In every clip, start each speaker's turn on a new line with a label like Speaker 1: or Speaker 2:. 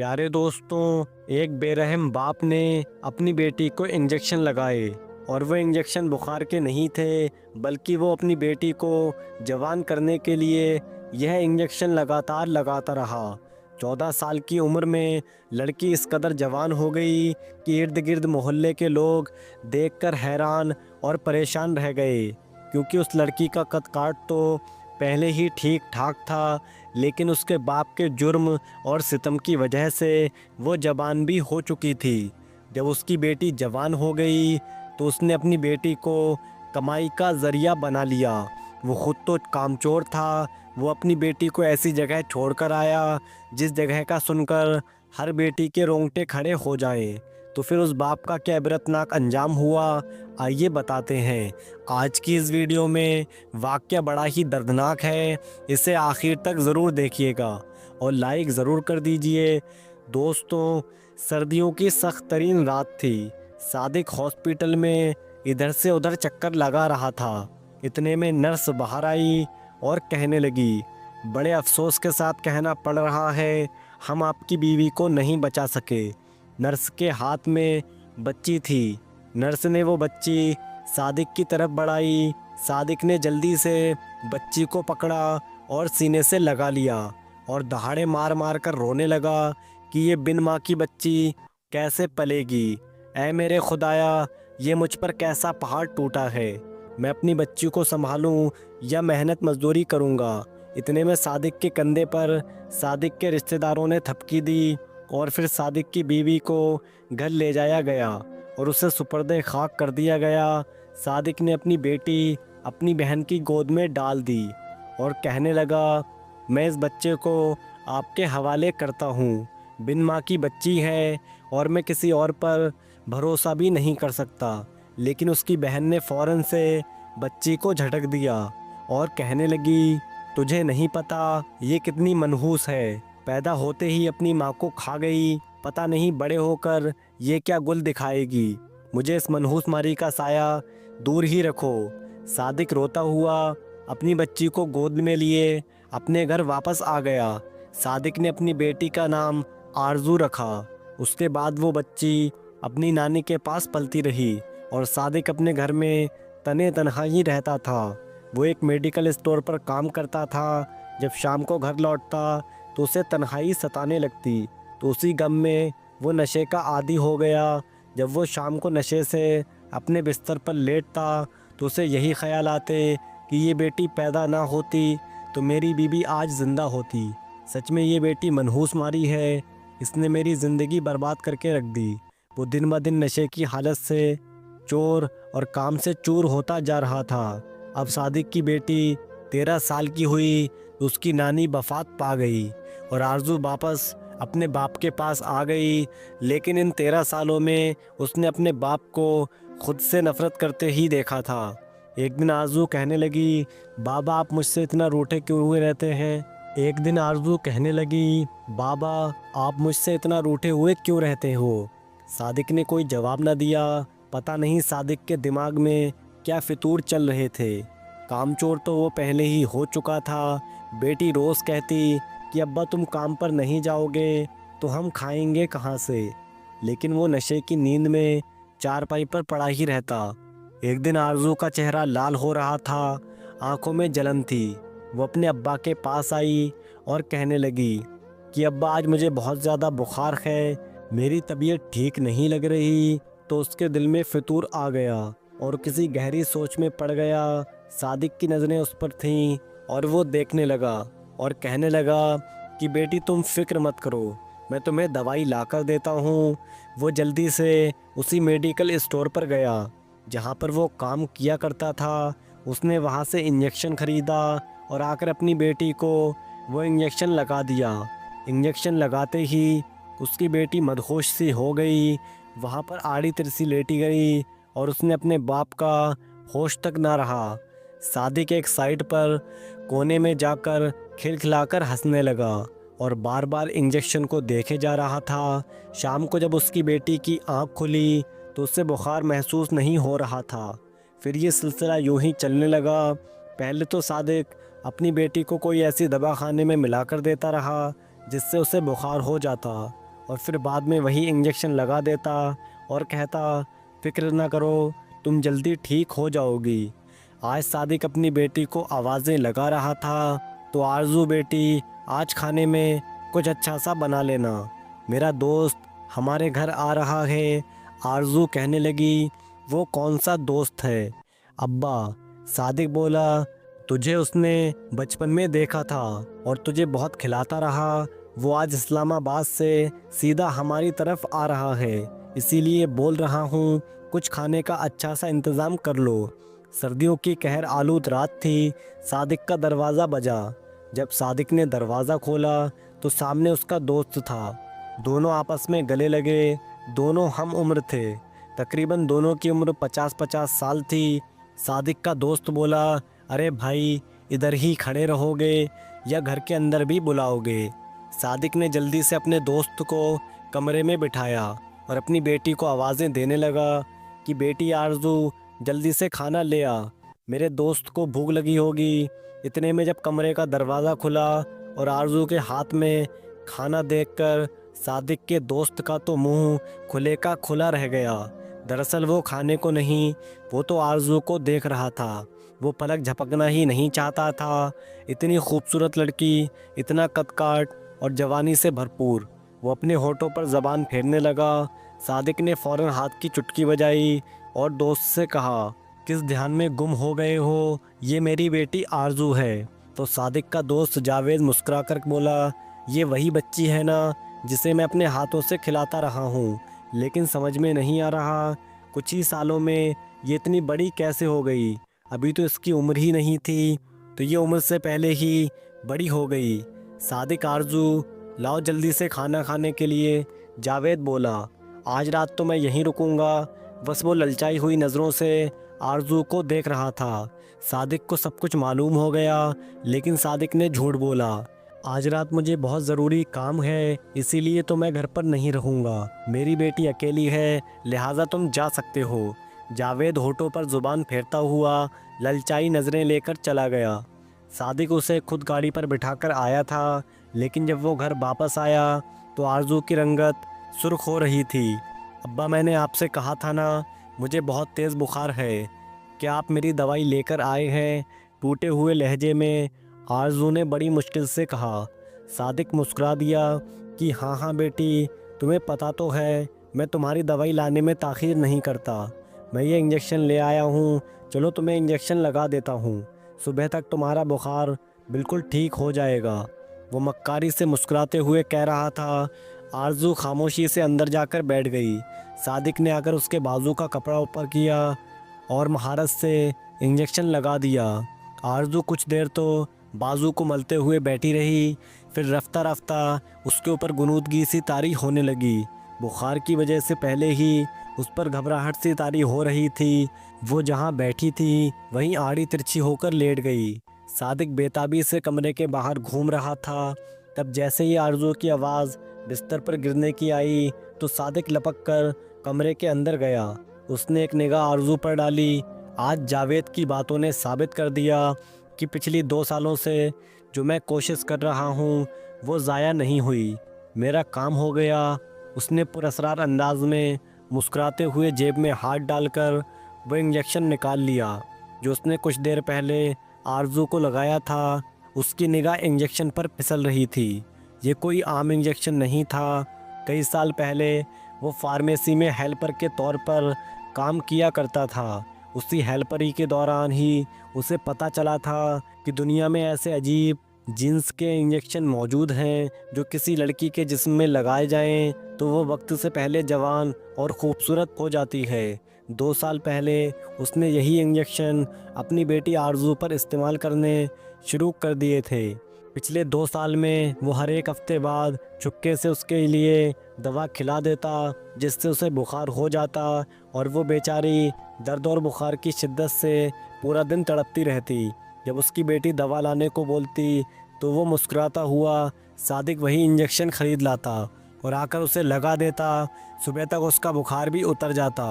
Speaker 1: प्यारे दोस्तों, एक बेरहम बाप ने अपनी बेटी को इंजेक्शन लगाए और वो इंजेक्शन बुखार के नहीं थे, बल्कि वो अपनी बेटी को जवान करने के लिए यह इंजेक्शन लगातार लगाता रहा। 14 साल की उम्र में लड़की इस कदर जवान हो गई कि इर्द गिर्द मोहल्ले के लोग देखकर हैरान और परेशान रह गए, क्योंकि उस लड़की का कद काठ तो पहले ही ठीक ठाक था, लेकिन उसके बाप के जुर्म और सितम की वजह से वो जवान भी हो चुकी थी। जब उसकी बेटी जवान हो गई तो उसने अपनी बेटी को कमाई का ज़रिया बना लिया। वो ख़ुद तो कामचोर था, वो अपनी बेटी को ऐसी जगह छोड़कर आया जिस जगह का सुनकर हर बेटी के रोंगटे खड़े हो जाएं। तो फिर उस बाप का क्या इबरतनाक अंजाम हुआ, आइए बताते हैं। आज की इस वीडियो में वाक़या बड़ा ही दर्दनाक है, इसे आखिर तक ज़रूर देखिएगा और लाइक ज़रूर कर दीजिए। दोस्तों, सर्दियों की सख्त तरीन रात थी। सादिक हॉस्पिटल में इधर से उधर चक्कर लगा रहा था। इतने में नर्स बाहर आई और कहने लगी, बड़े अफसोस के साथ कहना पड़ रहा है, हम आपकी बीवी को नहीं बचा सके। नर्स के हाथ में बच्ची थी। नर्स ने वो बच्ची सादिक की तरफ बढ़ाई। सादिक ने जल्दी से बच्ची को पकड़ा और सीने से लगा लिया और दहाड़े मार मार कर रोने लगा कि ये बिन माँ की बच्ची कैसे पलेगी। ऐ मेरे खुदाया, ये मुझ पर कैसा पहाड़ टूटा है। मैं अपनी बच्ची को संभालूं या मेहनत मजदूरी करूंगा। इतने में सादिक के कंधे पर सादिक के रिश्तेदारों ने थपकी दी और फिर सादिक की बीवी को घर ले जाया गया और उसे सुपर्दे खाक कर दिया गया। सादिक ने अपनी बेटी अपनी बहन की गोद में डाल दी और कहने लगा, मैं इस बच्चे को आपके हवाले करता हूँ। बिन माँ की बच्ची है और मैं किसी और पर भरोसा भी नहीं कर सकता। लेकिन उसकी बहन ने फ़ौरन से बच्ची को झटक दिया और कहने लगी, तुझे नहीं पता ये कितनी मनहूस है। पैदा होते ही अपनी माँ को खा गई, पता नहीं बड़े होकर ये क्या गुल दिखाएगी। मुझे इस मनहूस मारी का साया दूर ही रखो। सादिक रोता हुआ अपनी बच्ची को गोद में लिए अपने घर वापस आ गया। सादिक ने अपनी बेटी का नाम आरजू रखा। उसके बाद वो बच्ची अपनी नानी के पास पलती रही और सादिक अपने घर में तने तनहा ही रहता था। वो एक मेडिकल स्टोर पर काम करता था। जब शाम को घर लौटता तो उसे तन्हाई सताने लगती, तो उसी गम में वो नशे का आदी हो गया। जब वो शाम को नशे से अपने बिस्तर पर लेटता तो उसे यही ख्याल आते कि ये बेटी पैदा ना होती तो मेरी बीबी आज ज़िंदा होती। सच में ये बेटी मनहूस मारी है, इसने मेरी ज़िंदगी बर्बाद करके रख दी। वो दिन ब दिन नशे की हालत से चोर और काम से चूर होता जा रहा था। अब सादिक की बेटी 13 साल की हुई तो उसकी नानी वफ़ात पा गई और आरजू वापस अपने बाप के पास आ गई। लेकिन इन 13 सालों में उसने अपने बाप को खुद से नफ़रत करते ही देखा था। एक दिन आरजू कहने लगी, बाबा आप मुझसे इतना रूठे क्यों हुए रहते हैं। एक दिन आरजू कहने लगी, बाबा आप मुझसे इतना रूठे हुए क्यों रहते हो। सादिक ने कोई जवाब न दिया। पता नहीं सादिक के दिमाग में क्या फितूर चल रहे थे। कामचोर तो वो पहले ही हो चुका था। बेटी रोज़ कहती कि अब्बा तुम काम पर नहीं जाओगे तो हम खाएंगे कहाँ से, लेकिन वो नशे की नींद में चारपाई पर पड़ा ही रहता। एक दिन आरजू का चेहरा लाल हो रहा था, आंखों में जलन थी। वो अपने अब्बा के पास आई और कहने लगी कि अब्बा आज मुझे बहुत ज़्यादा बुखार है, मेरी तबीयत ठीक नहीं लग रही। तो उसके दिल में फितूर आ गया और किसी गहरी सोच में पड़ गया। सादिक की नज़रें उस पर थीं और वो देखने लगा और कहने लगा कि बेटी तुम फिक्र मत करो, मैं तुम्हें दवाई ला कर देता हूँ। वो जल्दी से उसी मेडिकल स्टोर पर गया जहाँ पर वो काम किया करता था। उसने वहाँ से इंजेक्शन ख़रीदा और आकर अपनी बेटी को वो इंजेक्शन लगा दिया। इंजेक्शन लगाते ही उसकी बेटी मदहोश सी हो गई, वहाँ पर आड़ी तिरछी लेटी गई और उसने अपने बाप का होश तक ना रहा। सादिक एक साइड पर कोने में जाकर खिलखिलाकर हंसने लगा और बार बार इंजेक्शन को देखे जा रहा था। शाम को जब उसकी बेटी की आंख खुली तो उससे बुखार महसूस नहीं हो रहा था। फिर ये सिलसिला यूं ही चलने लगा। पहले तो सादिक अपनी बेटी को कोई ऐसी दवा खाने में मिला कर देता रहा जिससे उसे बुखार हो जाता और फिर बाद में वही इंजेक्शन लगा देता और कहता, फिक्र ना करो, तुम जल्दी ठीक हो जाओगी। आज सादिक अपनी बेटी को आवाज़ें लगा रहा था, तो आरजू बेटी आज खाने में कुछ अच्छा सा बना लेना, मेरा दोस्त हमारे घर आ रहा है। आरजू कहने लगी, वो कौन सा दोस्त है अब्बा? सादिक बोला, तुझे उसने बचपन में देखा था और तुझे बहुत खिलाता रहा। वो आज इस्लामाबाद से सीधा हमारी तरफ आ रहा है, इसीलिए बोल रहा हूँ कुछ खाने का अच्छा सा इंतज़ाम कर लो। सर्दियों की कहर आलूद रात थी। सादिक का दरवाज़ा बजा। जब सादिक ने दरवाज़ा खोला तो सामने उसका दोस्त था। दोनों आपस में गले लगे। दोनों हम उम्र थे, तकरीबन दोनों की उम्र 50-50 साल थी। सादिक का दोस्त बोला, अरे भाई, इधर ही खड़े रहोगे या घर के अंदर भी बुलाओगे? सादिक ने जल्दी से अपने दोस्त को कमरे में बिठाया और अपनी बेटी को आवाज़ें देने लगा कि बेटी आरजू, जल्दी से खाना ले आ, मेरे दोस्त को भूख लगी होगी। इतने में जब कमरे का दरवाज़ा खुला और आरजू के हाथ में खाना देखकर सादिक के दोस्त का तो मुंह खुले का खुला रह गया। दरअसल वो खाने को नहीं, वो तो आरजू को देख रहा था। वो पलक झपकना ही नहीं चाहता था। इतनी खूबसूरत लड़की, इतना कद-काठ और जवानी से भरपूर। वो अपने होठों पर ज़बान फेरने लगा। सादिक ने फ़ौरन हाथ की चुटकी बजाई और दोस्त से कहा, किस ध्यान में गुम हो गए हो? ये मेरी बेटी आरजू है। तो सादिक का दोस्त जावेद मुस्कुराकर बोला, ये वही बच्ची है ना जिसे मैं अपने हाथों से खिलाता रहा हूँ, लेकिन समझ में नहीं आ रहा कुछ ही सालों में ये इतनी बड़ी कैसे हो गई। अभी तो इसकी उम्र ही नहीं थी, तो ये उम्र से पहले ही बड़ी हो गई। सादिक, आरजू लाओ जल्दी से खाना खाने के लिए। जावेद बोला, आज रात तो मैं यहीं रुकूंगा। बस वो ललचाई हुई नज़रों से आरजू को देख रहा था। सादिक को सब कुछ मालूम हो गया, लेकिन सादिक ने झूठ बोला, आज रात मुझे बहुत ज़रूरी काम है, इसीलिए तो मैं घर पर नहीं रहूँगा। मेरी बेटी अकेली है, लिहाजा तुम जा सकते हो। जावेद होठों पर ज़ुबान फेरता हुआ ललचाई नज़रें लेकर चला गया। सादिक उसे खुद गाड़ी पर बिठाकर आया था, लेकिन जब वो घर वापस आया तो आरजू की रंगत सुर्ख हो रही थी। अब्बा, मैंने आपसे कहा था ना, मुझे बहुत तेज़ बुखार है, क्या आप मेरी दवाई लेकर आए हैं? टूटे हुए लहजे में आरजू ने बड़ी मुश्किल से कहा। सादिक मुस्कुरा दिया कि हाँ हाँ बेटी, तुम्हें पता तो है मैं तुम्हारी दवाई लाने में ताख़ीर नहीं करता। मैं ये इंजेक्शन ले आया हूँ, चलो तुम्हें इंजेक्शन लगा देता हूँ, सुबह तक तुम्हारा बुखार बिल्कुल ठीक हो जाएगा। वो मक्कारी से मुस्कुराते हुए कह रहा था। आरजू खामोशी से अंदर जाकर बैठ गई। सादिक ने आकर उसके बाजू का कपड़ा ऊपर किया और महारत से इंजेक्शन लगा दिया। आरजू कुछ देर तो बाजू को मलते हुए बैठी रही, फिर रफ्ता रफ्ता उसके ऊपर गुनूदगी सी तारी होने लगी। बुखार की वजह से पहले ही उस पर घबराहट सी तारी हो रही थी। वो जहाँ बैठी थी वहीं आड़ी तिरछी होकर लेट गई। सादिक बेताबी से कमरे के बाहर घूम रहा था। तब जैसे ही आरजू की आवाज़ बिस्तर पर गिरने की आई तो सादिक लपक कर कमरे के अंदर गया। उसने एक निगाह आरजू पर डाली। आज जावेद की बातों ने साबित कर दिया कि पिछली 2 सालों से जो मैं कोशिश कर रहा हूँ वो ज़ाया नहीं हुई। मेरा काम हो गया। उसने पुरअसरार अंदाज में मुस्कुराते हुए जेब में हाथ डालकर वो इंजेक्शन निकाल लिया जो उसने कुछ देर पहले आरजू को लगाया था। उसकी निगाह इंजेक्शन पर फिसल रही थी। ये कोई आम इंजेक्शन नहीं था। कई साल पहले वो फार्मेसी में हेल्पर के तौर पर काम किया करता था। उसी हेल्परी के दौरान ही उसे पता चला था कि दुनिया में ऐसे अजीब जिन्स के इंजेक्शन मौजूद हैं जो किसी लड़की के जिस्म में लगाए जाएं तो वो वक्त से पहले जवान और ख़ूबसूरत हो जाती है। 2 साल पहले उसने यही इंजेक्शन अपनी बेटी आरजू पर इस्तेमाल करने शुरू कर दिए थे। पिछले 2 साल में वो हर एक हफ्ते बाद चुपके से उसके लिए दवा खिला देता जिससे उसे बुखार हो जाता और वो बेचारी दर्द और बुखार की शिद्दत से पूरा दिन तड़पती रहती। जब उसकी बेटी दवा लाने को बोलती तो वो मुस्कुराता हुआ सादिक वही इंजेक्शन ख़रीद लाता और आकर उसे लगा देता। सुबह तक उसका बुखार भी उतर जाता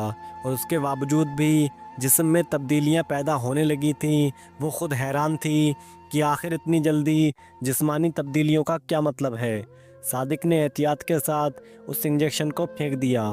Speaker 1: और उसके बावजूद भी जिस्म में तब्दीलियां पैदा होने लगी थीं। वो ख़ुद हैरान थी कि आखिर इतनी जल्दी जिस्मानी तब्दीलियों का क्या मतलब है। सादिक ने एहतियात के साथ उस इंजेक्शन को फेंक दिया।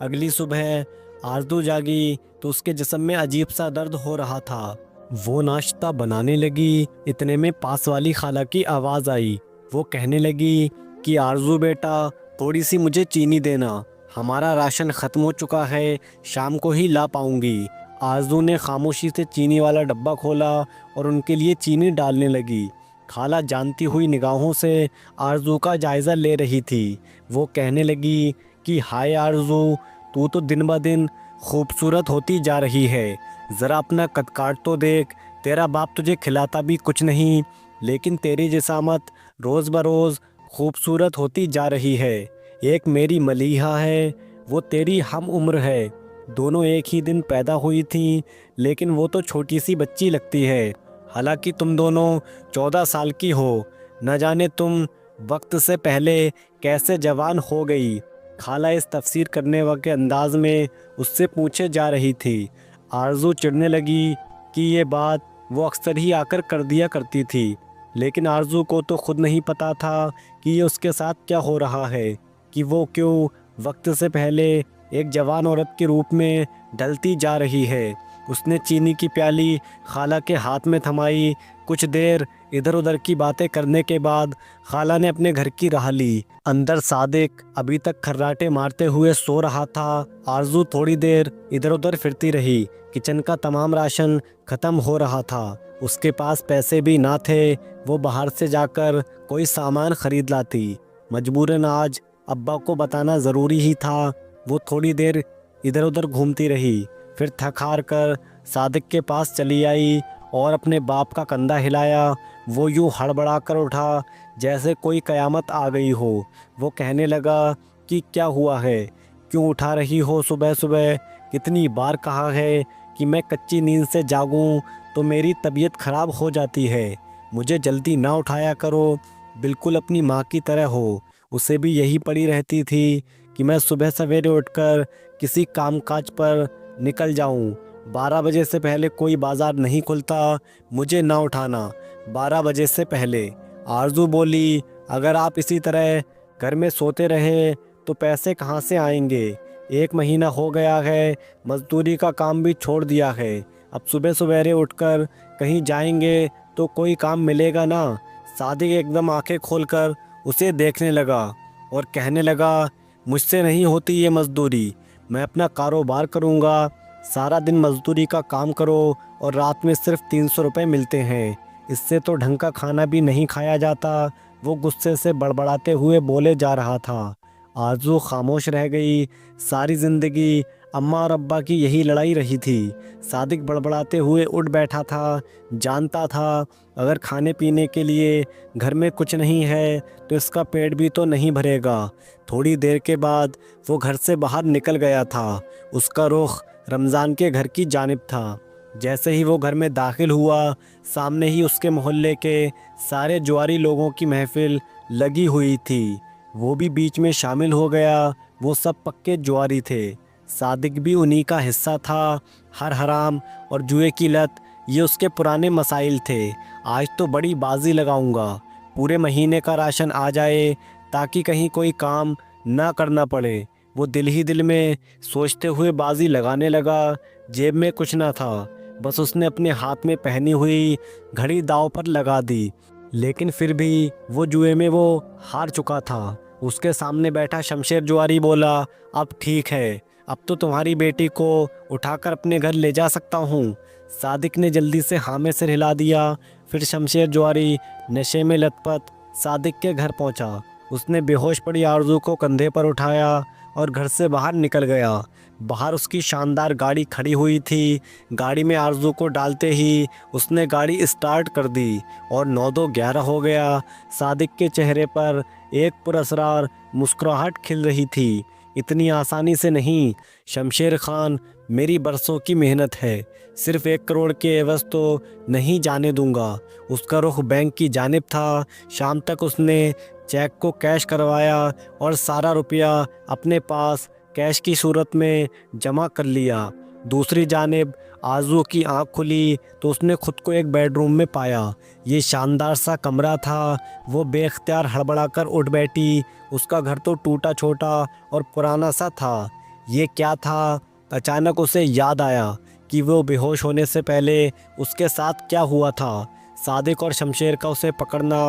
Speaker 1: अगली सुबह आरजू जागी तो उसके जिस्म में अजीब सा दर्द हो रहा था। वो नाश्ता बनाने लगी, इतने में पास वाली खाला की आवाज़ आई। वो कहने लगी कि आरजू बेटा, थोड़ी सी मुझे चीनी देना, हमारा राशन ख़त्म हो चुका है, शाम को ही ला पाऊंगी। आरजू ने खामोशी से चीनी वाला डब्बा खोला और उनके लिए चीनी डालने लगी। खाला जानती हुई निगाहों से आरजू का जायज़ा ले रही थी। वो कहने लगी कि हाय आरजू, तू तो दिन ब दिन खूबसूरत होती जा रही है, ज़रा अपना कद काट तो देख। तेरा बाप तुझे खिलाता भी कुछ नहीं, लेकिन तेरी जिसामत रोज़ बरोज़ खूबसूरत होती जा रही है। एक मेरी मलीहा है, वो तेरी हम उम्र है, दोनों एक ही दिन पैदा हुई थी, लेकिन वो तो छोटी सी बच्ची लगती है। हालांकि तुम दोनों 14 साल की हो। न जाने तुम वक्त से पहले कैसे जवान हो गई। खाला इस तफसीर करने के अंदाज में उससे पूछे जा रही थी। आरजू चिढ़ने लगी कि ये बात वो अक्सर ही आकर कर दिया करती थी, लेकिन आरजू को तो खुद नहीं पता था कि ये उसके साथ क्या हो रहा है, कि वो क्यों वक्त से पहले एक जवान औरत के रूप में ढलती जा रही है। उसने चीनी की प्याली खाला के हाथ में थमाई। कुछ देर इधर उधर की बातें करने के बाद खाला ने अपने घर की राह ली। अंदर सादिक अभी तक खर्राटे मारते हुए सो रहा था। आरजू थोड़ी देर इधर उधर फिरती रही। किचन का तमाम राशन ख़त्म हो रहा था। उसके पास पैसे भी ना थे। वो बाहर से जाकर कोई सामान ख़रीद लाती। मजबूरन आज अब्बा को बताना ज़रूरी ही था। वो थोड़ी देर इधर उधर घूमती रही, फिर थक हार कर सादिक के पास चली आई और अपने बाप का कंधा हिलाया। वो यूँ हड़बड़ा कर उठा जैसे कोई क़यामत आ गई हो। वो कहने लगा कि क्या हुआ है, क्यों उठा रही हो सुबह सुबह? कितनी बार कहा है कि मैं कच्ची नींद से जागूं तो मेरी तबीयत ख़राब हो जाती है। मुझे जल्दी ना उठाया करो, बिल्कुल अपनी माँ की तरह हो। उसे भी यही पड़ी रहती थी कि मैं सुबह सवेरे उठकर किसी कामकाज पर निकल जाऊं। 12 बजे से पहले कोई बाज़ार नहीं खुलता, मुझे ना उठाना 12 बजे से पहले। आरजू बोली, अगर आप इसी तरह घर में सोते रहें तो पैसे कहाँ से आएंगे? 1 महीना हो गया है, मजदूरी का काम भी छोड़ दिया है। अब सुबह सवेरे उठकर कहीं जाएंगे तो कोई काम मिलेगा ना? सादिक एकदम आंखें खोलकर उसे देखने लगा और कहने लगा, मुझसे नहीं होती ये मजदूरी, मैं अपना कारोबार करूँगा। सारा दिन मजदूरी का काम करो और रात में सिर्फ 300 रुपये मिलते हैं, इससे तो ढंग का खाना भी नहीं खाया जाता। वो गुस्से से बड़बड़ाते हुए बोले जा रहा था। आरजू खामोश रह गई। सारी ज़िंदगी अम्मा और अब्बा की यही लड़ाई रही थी। सादिक बड़बड़ाते हुए उठ बैठा था। जानता था अगर खाने पीने के लिए घर में कुछ नहीं है तो इसका पेट भी तो नहीं भरेगा। थोड़ी देर के बाद वो घर से बाहर निकल गया था। उसका रुख रमज़ान के घर की जानिब था। जैसे ही वो घर में दाखिल हुआ, सामने ही उसके मोहल्ले के सारे जुआरी लोगों की महफिल लगी हुई थी। वो भी बीच में शामिल हो गया। वो सब पक्के जुआरी थे। सादिक भी उन्हीं का हिस्सा था। हर हराम और जुए की लत ये उसके पुराने मसाइल थे। आज तो बड़ी बाजी लगाऊंगा, पूरे महीने का राशन आ जाए ताकि कहीं कोई काम ना करना पड़े। वो दिल ही दिल में सोचते हुए बाजी लगाने लगा। जेब में कुछ ना था, बस उसने अपने हाथ में पहनी हुई घड़ी दांव पर लगा दी। लेकिन फिर भी वो जुए में वो हार चुका था। उसके सामने बैठा शमशेर जुआरी बोला, अब ठीक है, अब तो तुम्हारी बेटी को उठाकर अपने घर ले जा सकता हूँ। सादिक ने जल्दी से हाँ में सिर हिला दिया। फिर शमशेर जुआरी नशे में लथपथ सादिक के घर पहुँचा। उसने बेहोश पड़ी आरजू को कंधे पर उठाया और घर से बाहर निकल गया। बाहर उसकी शानदार गाड़ी खड़ी हुई थी। गाड़ी में आरजू को डालते ही उसने गाड़ी स्टार्ट कर दी और 9-2-11 हो गया। सादिक के चेहरे पर एक पुरअसरार मुस्कुराहट खिल रही थी। इतनी आसानी से नहीं शमशेर खान, मेरी बरसों की मेहनत है, सिर्फ 1 करोड़ के एवज़ तो नहीं जाने दूंगा। उसका रुख बैंक की जानिब था। शाम तक उसने चेक को कैश करवाया और सारा रुपया अपने पास कैश की सूरत में जमा कर लिया। दूसरी जानिब आरज़ू की आंख खुली तो उसने खुद को एक बेडरूम में पाया। ये शानदार सा कमरा था। वो बेख्तियार हड़बड़ाकर उठ बैठी। उसका घर तो टूटा छोटा और पुराना सा था। ये क्या था? अचानक उसे याद आया कि वो बेहोश होने से पहले उसके साथ क्या हुआ था। सादिक और शमशेर का उसे पकड़ना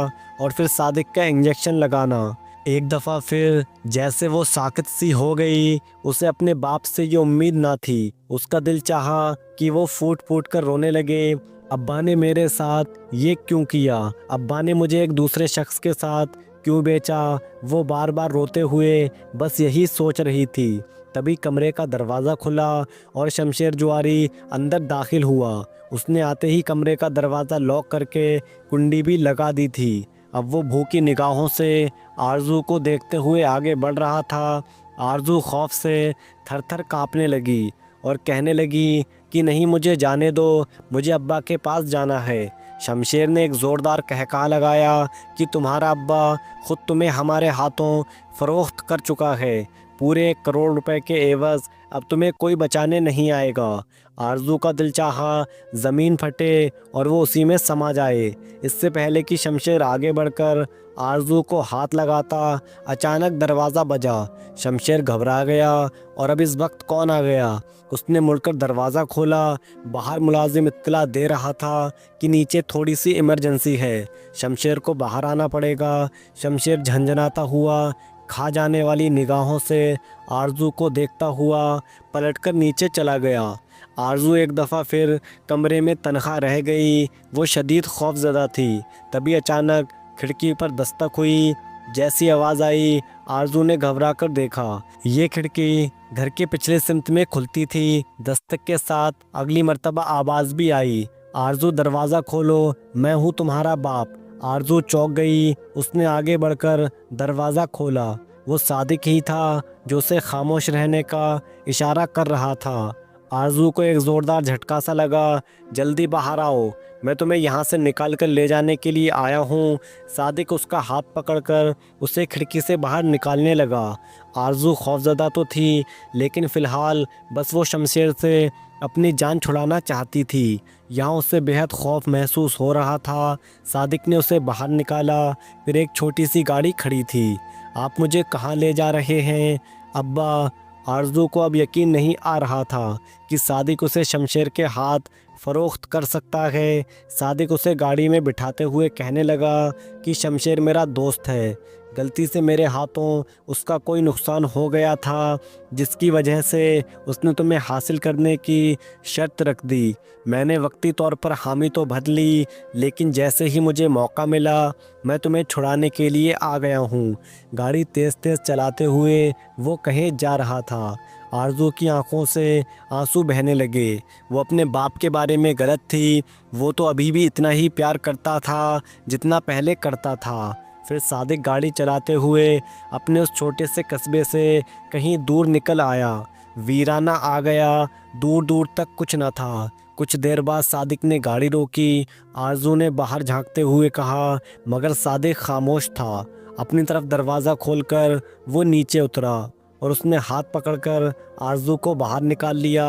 Speaker 1: और फिर सादिक का इंजेक्शन लगाना। एक दफ़ा फिर जैसे वो साकित सी हो गई। उसे अपने बाप से ये उम्मीद ना थी। उसका दिल चाहा कि वो फूट फूट कर रोने लगे। अब्बा ने मेरे साथ ये क्यों किया? अब्बा ने मुझे एक दूसरे शख्स के साथ क्यों बेचा? वो बार बार रोते हुए बस यही सोच रही थी। तभी कमरे का दरवाज़ा खुला और शमशेर जुआरी अंदर दाखिल हुआ। उसने आते ही कमरे का दरवाज़ा लॉक करके कुंडी भी लगा दी थी। अब वो भूखी निगाहों से आरज़ू को देखते हुए आगे बढ़ रहा था। आरज़ू खौफ से थर थर काँपने लगी और कहने लगी कि नहीं, मुझे जाने दो, मुझे अब्बा के पास जाना है। शमशेर ने एक ज़ोरदार कहका लगाया कि तुम्हारा अब्बा ख़ुद तुम्हें हमारे हाथों फ़रोख्त कर चुका है। पूरे 1 करोड़ रुपए के एवज़ अब तुम्हें कोई बचाने नहीं आएगा। आरज़ू का दिल चाहा ज़मीन फटे और वो उसी में समा जाए। इससे पहले कि शमशेर आगे बढ़कर आरज़ू को हाथ लगाता, अचानक दरवाज़ा बजा। शमशेर घबरा गया और अब इस वक्त कौन आ गया? उसने मुड़कर दरवाज़ा खोला। बाहर मुलाजिम इत्तला दे रहा था कि नीचे थोड़ी सी इमरजेंसी है, शमशेर को बाहर आना पड़ेगा। शमशेर झंझनाता हुआ खा जाने वाली निगाहों से आरज़ू को देखता हुआ पलटकर नीचे चला गया। आरज़ू एक दफ़ा फिर कमरे में तन्हा रह गई। वो शदीद खौफज़दा थी। तभी अचानक खिड़की पर दस्तक हुई। जैसी आवाज़ आई, आरज़ू ने घबरा कर देखा। ये खिड़की घर के पिछले सिमत में खुलती थी। दस्तक के साथ अगली मर्तबा आवाज़ भी आई, आरज़ू दरवाज़ा खोलो, मैं हूँ तुम्हारा बाप। आरज़ू चौंक गई। उसने आगे बढ़कर दरवाज़ा खोला। वो सादिक ही था जो उसे खामोश रहने का इशारा कर रहा था। आरज़ू को एक ज़ोरदार झटका सा लगा। जल्दी बाहर आओ, मैं तुम्हें यहाँ से निकाल कर ले जाने के लिए आया हूँ। सादिक उसका हाथ पकड़कर उसे खिड़की से बाहर निकालने लगा। आरज़ू खौफज़दा तो थी, लेकिन फ़िलहाल बस वो शमशेर से अपनी जान छुड़ाना चाहती थी। यहाँ उसे बेहद खौफ महसूस हो रहा था। सादिक ने उसे बाहर निकाला। फिर एक छोटी सी गाड़ी खड़ी थी। आप मुझे कहाँ ले जा रहे हैं अब्बा? आरज़ू को अब यकीन नहीं आ रहा था कि सादिक उसे शमशेर के हाथ फ़रोख्त कर सकता है। सादिक उसे गाड़ी में बिठाते हुए कहने लगा कि शमशेर मेरा दोस्त है। गलती से मेरे हाथों उसका कोई नुकसान हो गया था, जिसकी वजह से उसने तुम्हें हासिल करने की शर्त रख दी। मैंने वक्ती तौर पर हामी तो भर ली, लेकिन जैसे ही मुझे मौका मिला मैं तुम्हें छुड़ाने के लिए आ गया हूँ। गाड़ी तेज़ तेज़ चलाते हुए वो कहीं जा रहा था। आरज़ू की आंखों से आंसू बहने लगे। वो अपने बाप के बारे में गलत थी। वो तो अभी भी इतना ही प्यार करता था जितना पहले करता था। फिर सादिक गाड़ी चलाते हुए अपने उस छोटे से कस्बे से कहीं दूर निकल आया। वीराना आ गया। दूर दूर तक कुछ न था। कुछ देर बाद सादिक ने गाड़ी रोकी। आरज़ू ने बाहर झांकते हुए कहा, मगर सादिक खामोश था। अपनी तरफ दरवाज़ा खोलकर वो नीचे उतरा और उसने हाथ पकड़कर आरज़ू को बाहर निकाल लिया।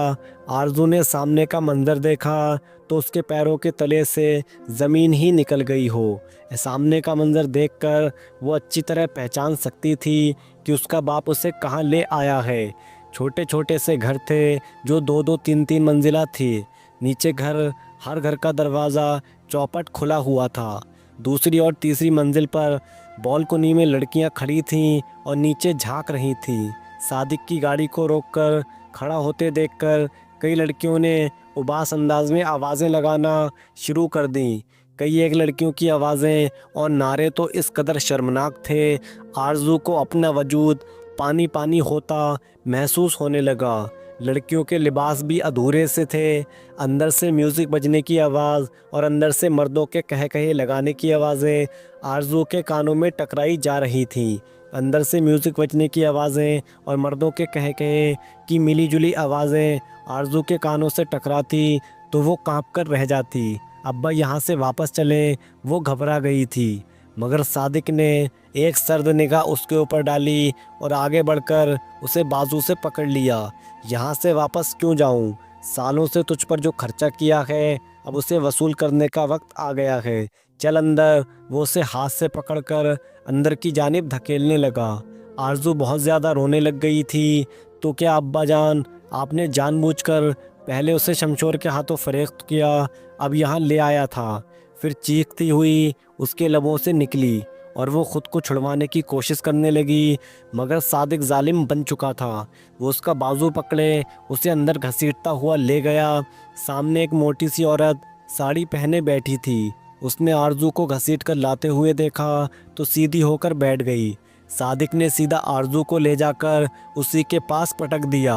Speaker 1: आरज़ू ने सामने का मंज़र देखा तो उसके पैरों के तले से ज़मीन ही निकल गई हो। सामने का मंज़र देखकर वो अच्छी तरह पहचान सकती थी कि उसका बाप उसे कहाँ ले आया है। छोटे छोटे से घर थे जो 2-2 3-3 मंजिला थी। नीचे हर घर का दरवाज़ा चौपट खुला हुआ था। दूसरी और तीसरी मंजिल पर बालकनी में लड़कियां खड़ी थीं और नीचे झांक रही थीं। सादिक की गाड़ी को रोककर खड़ा होते देखकर कई लड़कियों ने उबास अंदाज में आवाज़ें लगाना शुरू कर दी। कई एक लड़कियों की आवाज़ें और नारे तो इस कदर शर्मनाक थे, आरज़ू को अपना वजूद पानी पानी होता महसूस होने लगा। लड़कियों के लिबास भी अधूरे से थे। अंदर से म्यूज़िक बजने की आवाज़ और अंदर से मर्दों के कह कहे लगाने की आवाज़ें आरज़ू के कानों में टकराई जा रही थीं। अंदर से म्यूज़िक बजने की आवाज़ें और मर्दों के कह कहे की मिली जुली आवाज़ें आरज़ू के कानों से टकराती तो वो काँप कर रह जाती। अब्बा यहाँ से वापस चले, वो घबरा गई थी। मगर सादिक ने एक सर्द निगाह उसके ऊपर डाली और आगे बढ़कर उसे बाजू से पकड़ लिया। यहाँ से वापस क्यों जाऊँ? सालों से तुझ पर जो खर्चा किया है अब उसे वसूल करने का वक्त आ गया है। चल अंदर। वो उसे हाथ से पकड़कर अंदर की जानिब धकेलने लगा। आरजू बहुत ज़्यादा रोने लग गई थी। तो क्या अब्बा जान, आपने जानबूझकर पहले उसे शमशोर के हाथों फरेख्त किया, अब यहाँ ले आया था। फिर चीखती हुई उसके लबों से निकली और वो खुद को छुड़वाने की कोशिश करने लगी, मगर सादिक जालिम बन चुका था। वो उसका बाजू पकड़े उसे अंदर घसीटता हुआ ले गया। सामने एक मोटी सी औरत साड़ी पहने बैठी थी। उसने आरजू को घसीट कर लाते हुए देखा तो सीधी होकर बैठ गई। सादिक ने सीधा आरजू को ले जाकर उसी के पास पटक दिया।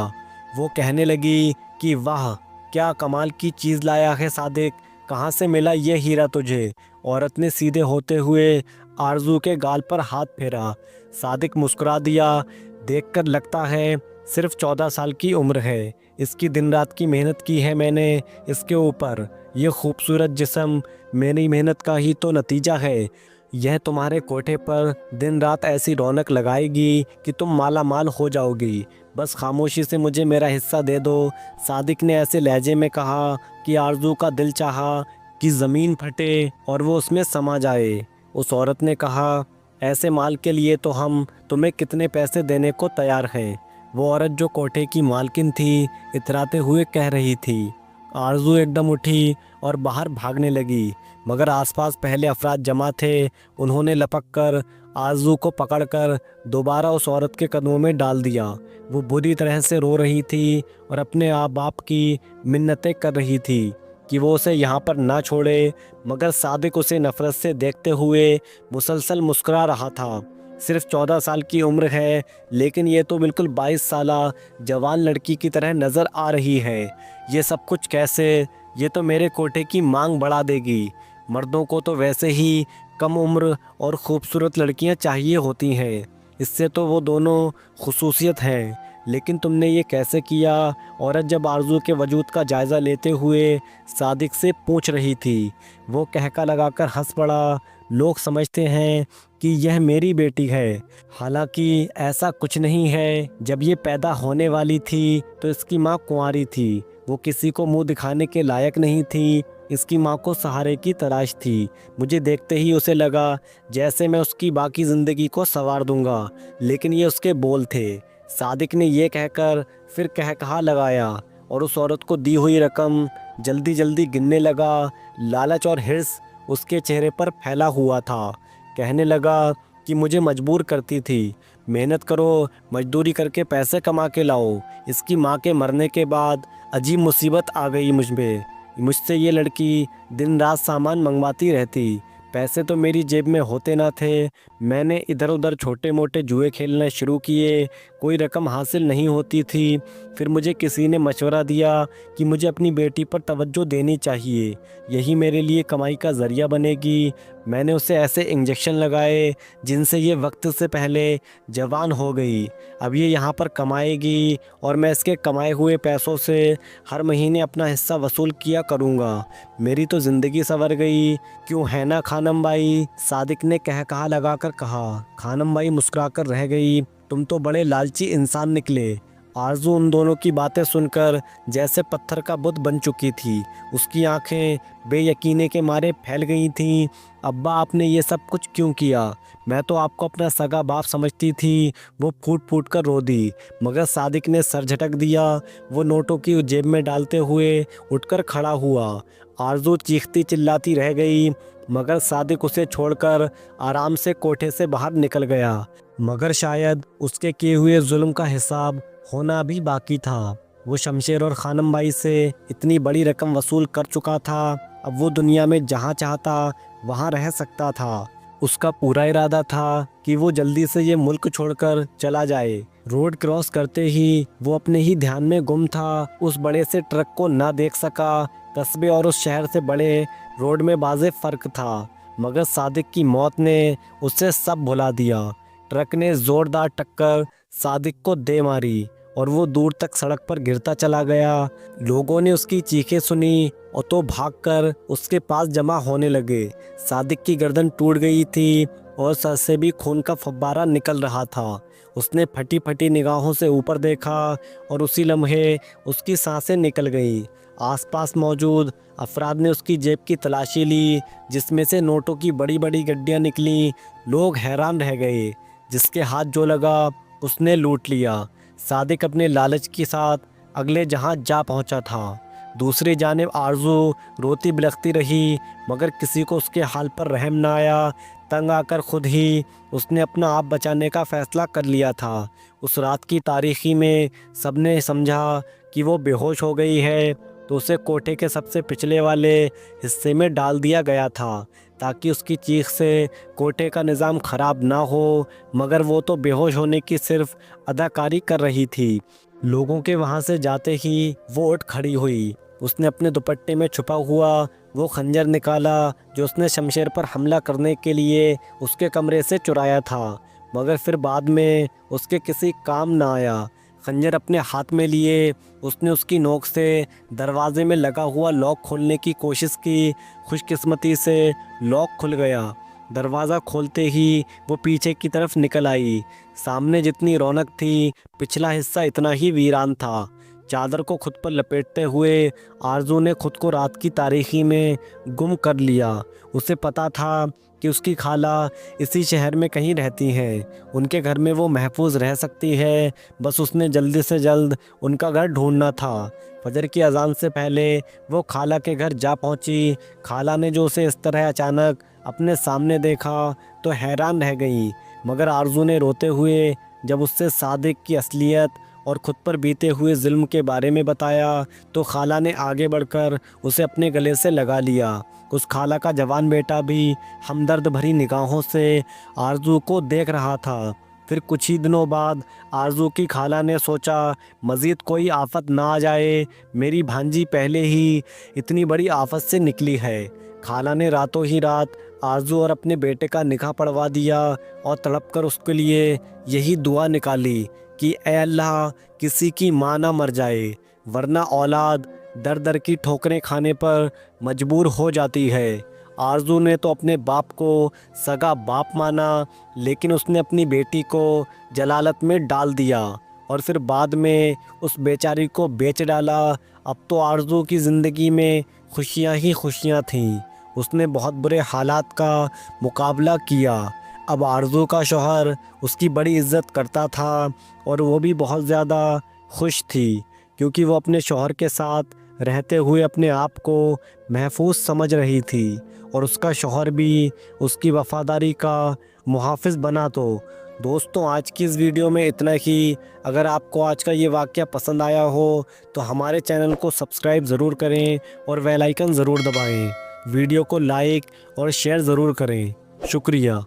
Speaker 1: वो कहने लगी कि वाह, क्या कमाल की चीज़ लाया है सादिक, कहाँ से मिला ये हीरा तुझे। औरत ने सीधे होते हुए आरजू के गाल पर हाथ फेरा। सादिक मुस्कुरा दिया। देखकर लगता है सिर्फ 14 साल की उम्र है। इसकी दिन रात की मेहनत की है मैंने इसके ऊपर। ये खूबसूरत जिस्म मेरी मेहनत का ही तो नतीजा है। यह तुम्हारे कोठे पर दिन रात ऐसी रौनक लगाएगी कि तुम माला माल हो जाओगी। बस खामोशी से मुझे मेरा हिस्सा दे दो। सादिक ने ऐसे लहजे में कहा कि आरजू का दिल चाहा कि ज़मीन फटे और वो उसमें समा जाए। उस औरत ने कहा, ऐसे माल के लिए तो हम तुम्हें कितने पैसे देने को तैयार हैं। वो औरत जो कोठे की मालकिन थी इतराते हुए कह रही थी। आरजू एकदम उठी और बाहर भागने लगी, मगर आसपास पहले अफराद जमा थे। उन्होंने लपक कर आरजू को पकड़कर दोबारा उस औरत के कदमों में डाल दिया। वो बुरी तरह से रो रही थी और अपने आप बाप की मिन्नतें कर रही थी कि वो उसे यहाँ पर ना छोड़े, मगर सादिक उसे नफरत से देखते हुए मुसलसल मुस्कुरा रहा था। सिर्फ 14 साल की उम्र है, लेकिन ये तो बिल्कुल 22 साला जवान लड़की की तरह नज़र आ रही है। ये सब कुछ कैसे? ये तो मेरे कोठे की मांग बढ़ा देगी। मर्दों को तो वैसे ही कम उम्र और ख़ूबसूरत लड़कियां चाहिए होती हैं। इससे तो वो दोनों खुसूसियत हैं। लेकिन तुमने ये कैसे किया? औरत जब आरजू के वजूद का जायज़ा लेते हुए सादिक से पूछ रही थी। वो कहका लगाकर हंस पड़ा। लोग समझते हैं कि यह मेरी बेटी है, हालांकि ऐसा कुछ नहीं है। जब ये पैदा होने वाली थी तो इसकी माँ कुंवारी थी। वो किसी को मुंह दिखाने के लायक नहीं थी। इसकी माँ को सहारे की तलाश थी। मुझे देखते ही उसे लगा जैसे मैं उसकी बाकी ज़िंदगी को संवार दूंगा, लेकिन ये उसके बोल थे। सादिक ने ये कहकर फिर कहकहा लगाया और उस औरत को दी हुई रकम जल्दी जल्दी गिनने लगा। लालच और हिर्स उसके चेहरे पर फैला हुआ था। कहने लगा कि मुझे मजबूर करती थी, मेहनत करो, मजदूरी करके पैसे कमा के लाओ। इसकी माँ के मरने के बाद अजीब मुसीबत आ गई मुझ में। मुझसे ये लड़की दिन रात सामान मंगवाती रहती। पैसे तो मेरी जेब में होते ना थे। मैंने इधर उधर छोटे मोटे जुए खेलने शुरू किए, कोई रकम हासिल नहीं होती थी। फिर मुझे किसी ने मशवरा दिया कि मुझे अपनी बेटी पर तवज्जो देनी चाहिए, यही मेरे लिए कमाई का ज़रिया बनेगी। मैंने उसे ऐसे इंजेक्शन लगाए जिनसे ये वक्त से पहले जवान हो गई। अब ये यहाँ पर कमाएगी और मैं इसके कमाए हुए पैसों से हर महीने अपना हिस्सा वसूल किया करूँगा। मेरी तो ज़िंदगी संवर गई, क्यों है ना खानम बाई? सादिक ने कहकहा लगाकर कहा। खानम बाई मुस्कुराकर रह गई। तुम तो बड़े लालची इंसान निकले। आरजू उन दोनों की बातें सुनकर जैसे पत्थर का बुत बन चुकी थी। उसकी आंखें बेयकीने के मारे फैल गई थीं। अब्बा, आपने ये सब कुछ क्यों किया? मैं तो आपको अपना सगा बाप समझती थी। वो फूट फूट कर रो दी, मगर सादिक ने सर झटक दिया। वो नोटों की जेब में डालते हुए उठकर खड़ा हुआ। आरजू चीखती चिल्लाती रह गई, मगर सादिक उसे छोड़कर आराम से कोठे से बाहर निकल गया। मगर शायद उसके किए हुए जुल्म का हिसाब होना भी बाकी था। वो शमशेर और खानम बाई से इतनी बड़ी रकम वसूल कर चुका था। अब वो दुनिया में जहाँ चाहता वहाँ रह सकता था। उसका पूरा इरादा था कि वो जल्दी से ये मुल्क छोड़कर चला जाए। रोड क्रॉस करते ही वो अपने ही ध्यान में गुम था। उस बड़े से ट्रक को ना देख सका। कस्बे और उस शहर से बड़े रोड में वाज़ेह फ़र्क था, मगर सादिक की मौत ने उससे सब भुला दिया। ट्रक ने ज़ोरदार टक्कर सादिक को दे मारी और वो दूर तक सड़क पर गिरता चला गया। लोगों ने उसकी चीखें सुनी और तो भागकर उसके पास जमा होने लगे। सादिक की गर्दन टूट गई थी और सर से भी खून का फव्वारा निकल रहा था। उसने फटी फटी निगाहों से ऊपर देखा और उसी लम्हे उसकी सांसें निकल गईं। आसपास मौजूद अफराद ने उसकी जेब की तलाशी ली, जिसमें से नोटों की बड़ी बड़ी गड्डियाँ निकलीं। लोग हैरान रह गए। जिसके हाथ जो लगा उसने लूट लिया। सादिक अपने लालच के साथ अगले जहां जा पहुंचा था। दूसरी जानिब आरजू रोती बिलखती रही, मगर किसी को उसके हाल पर रहम न आया। तंग आकर खुद ही उसने अपना आप बचाने का फ़ैसला कर लिया था। उस रात की तारीकी में सबने समझा कि वो बेहोश हो गई है, तो उसे कोठे के सबसे पिछले वाले हिस्से में डाल दिया गया था, ताकि उसकी चीख से कोठे का निज़ाम ख़राब ना हो। मगर वो तो बेहोश होने की सिर्फ अदाकारी कर रही थी। लोगों के वहाँ से जाते ही वो उठ खड़ी हुई। उसने अपने दुपट्टे में छुपा हुआ वो खंजर निकाला जो उसने शमशेर पर हमला करने के लिए उसके कमरे से चुराया था, मगर फिर बाद में उसके किसी काम ना आया। खंजर अपने हाथ में लिए उसने उसकी नोक से दरवाजे में लगा हुआ लॉक खोलने की कोशिश की। खुशकिस्मती से लॉक खुल गया। दरवाज़ा खोलते ही वो पीछे की तरफ निकल आई। सामने जितनी रौनक थी, पिछला हिस्सा इतना ही वीरान था। चादर को खुद पर लपेटते हुए आरजू ने खुद को रात की तारीकी में गुम कर लिया। उसे पता था कि उसकी खाला इसी शहर में कहीं रहती हैं। उनके घर में वो महफूज रह सकती है। बस उसने जल्दी से जल्द उनका घर ढूंढना था। फजर की अजान से पहले वो खाला के घर जा पहुंची। खाला ने जो उसे इस तरह अचानक अपने सामने देखा तो हैरान रह गई, मगर आरजू ने रोते हुए जब उससे सादिक की असलियत और ख़ुद पर बीते हुए जुल्म के बारे में बताया तो खाला ने आगे बढ़कर उसे अपने गले से लगा लिया। उस खाला का जवान बेटा भी हमदर्द भरी निगाहों से आरजू को देख रहा था। फिर कुछ ही दिनों बाद आरजू की खाला ने सोचा, मज़ीद कोई आफत ना आ जाए, मेरी भांजी पहले ही इतनी बड़ी आफत से निकली है। खाला ने रातों ही रात आरजू और अपने बेटे का निकाह पढ़वा दिया और तड़प कर उसके लिए यही दुआ निकाली कि ए अल्लाह, किसी की माँ ना मर जाए, वरना औलाद दर दर की ठोकरें खाने पर मजबूर हो जाती है। आरजू ने तो अपने बाप को सगा बाप माना, लेकिन उसने अपनी बेटी को जलालत में डाल दिया और फिर बाद में उस बेचारी को बेच डाला। अब तो आरजू की ज़िंदगी में खुशियाँ ही खुशियाँ थीं। उसने बहुत बुरे हालात का मुकाबला किया। अब आरजू का शौहर उसकी बड़ी इज़्ज़त करता था और वो भी बहुत ज़्यादा खुश थी, क्योंकि वो अपने शौहर के साथ रहते हुए अपने आप को महफूज समझ रही थी और उसका शौहर भी उसकी वफ़ादारी का मुहाफ़िज़ बना। तो दोस्तों, आज की इस वीडियो में इतना ही। अगर आपको आज का ये वाक़या पसंद आया हो तो हमारे चैनल को सब्सक्राइब ज़रूर करें और बेल आइकन ज़रूर दबाएं। वीडियो को लाइक और शेयर ज़रूर करें। शुक्रिया।